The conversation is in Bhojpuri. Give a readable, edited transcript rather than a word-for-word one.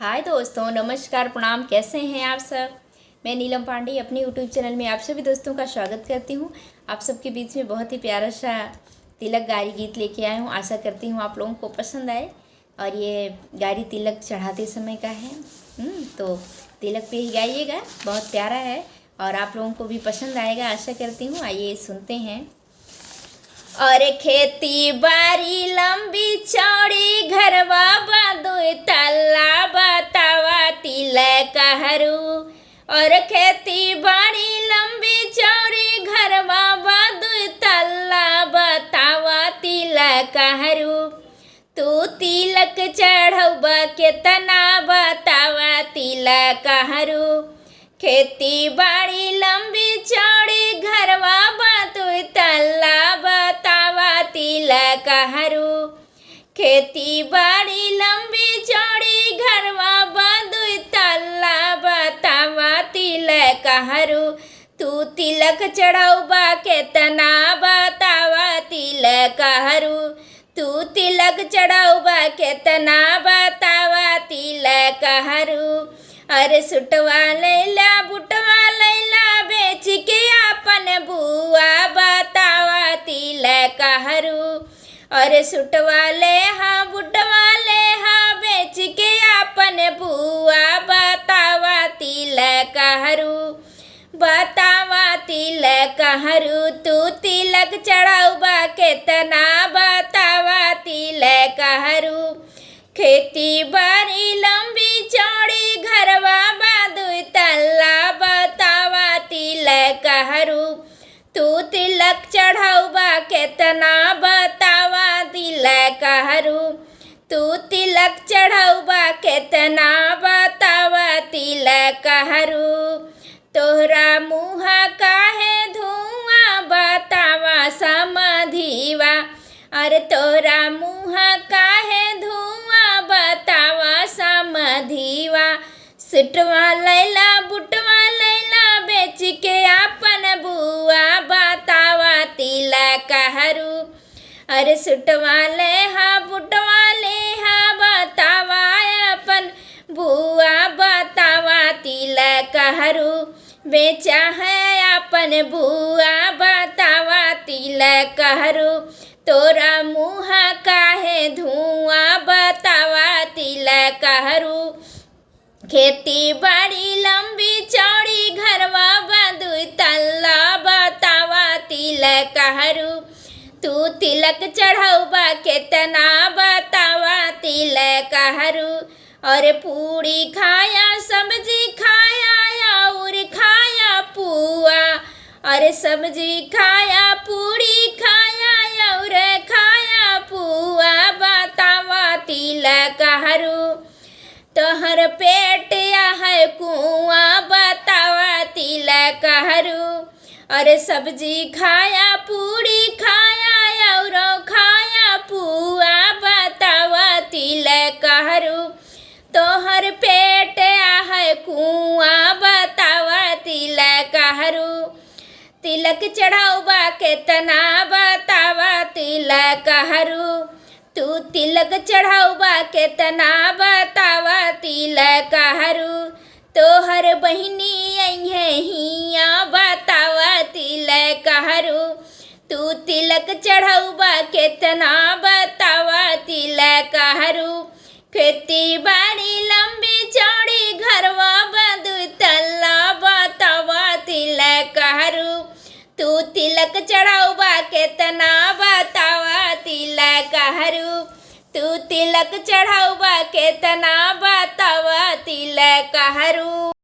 हाय दोस्तों, नमस्कार, प्रणाम। कैसे हैं आप सब? मैं नीलम पांडे अपने यूट्यूब चैनल में आप सभी दोस्तों का स्वागत करती हूं। आप सबके बीच में बहुत ही प्यारा सा तिलक गारी गीत लेके आए हूं। आशा करती हूं आप लोगों को पसंद आए। और ये गारी तिलक चढ़ाते समय का है, तो तिलक पे ही गाइएगा। बहुत प्यारा है और आप लोगों को भी पसंद आएगा, आशा करती हूँ। आइए सुनते हैं। और खेती बारी लंबी चौड़ी, घरवा बादुई तल्ला बतावा तिलक हरू। और खेती बारी लंबी चौड़ी, घरवा बादुई तल्ला बतावा तिलक हरू। तू तिलक चढ़ौबा केतना बतावा तिलक हरू। खेती बाड़ी लंबी चौड़ी, घरवा बातुई तल्ला बतावा तिलक हरू। खेती बाड़ी लंबी चौड़ी, घरवा बातुई तल्ला बतावा तिलक हरू। तू तिलक चढ़ौबा केतना बतावा तिलक हरू। तू तिलक चढ़ौबा केतना बतावा तिलक हरू। अरे सुटवा लैला बुटवा लैला, बेच के अपन बुआ बतावा तिलक हरू। अरे सुटवा ले हा बुटवा ले हा, बेच के अपन बुआ बतावा तिलक हरू। बतावा तिलक हरू। तू तिलक चढ़ौबा केतना बतावा तिलक हरू। खेती बारी लंबी चौड़ी, घरवा बादुई तल्ला बतावा तिलक हरू। तू तिलक चढ़ौबा केतना बतावा तिलक हरू। तू तिलक चढ़ौबा केतना बतावा तिलक हरू। तोहरा मुँहा काहे धुआं बतावा समधिवा। अरे तोहरा मुँहा काहे धुआं बतावा समधिवा। सुटवा लैला बुटवा लैला, बेच के अपन बुआ बतावा तिलक हरू। अरे सुटवा ले हा बुटवा ले हा, बतावा अपन बुआ बतावा तिलक हरू। बेचा है अपन बुआ बतावा तिलक हरू। तोरा मुँहा काहे धुआं बतावा तिलक हरू। खेती बाड़ी लंबी चौड़ी, घरवा बादुई तल्ला बतावा तिलक हरू। तू तिलक चढ़ौबा केतना बतावा तिलक हरू। और पूरी खाया सब्जी खाया और खाया पुआ। और सब्जी खाया पूरी खाया और खाया पुआ बतावा तिलक हरू। तोहर पेट है कुआं बतावा तिलक हरू। और सब्जी खाया पूरी खाया और खाया पुआ बतावा तिलक हरू। तोहर पेट है कुआं बतावा तिलक हरू। तिलक चढ़ौबा केतना बतावा तिलक हरू। तू तिलक चढ़ौबा केतना बतावा तिलक हरू। तोहर बहिनी अइहे हिया बतावा तिलक हरू। तू तिलक चढ़ौबा केतना बतावा तिलक हरू। खेती बाड़ी लंबी चौड़ी, घरवा बादुई तल्ला बतावा तिलक हरू। तू तिलक चढ़ौबा केतना बतावा तिलक हरू। तू तिलक चढ़ौबा केतना बतावा तिलक हरू।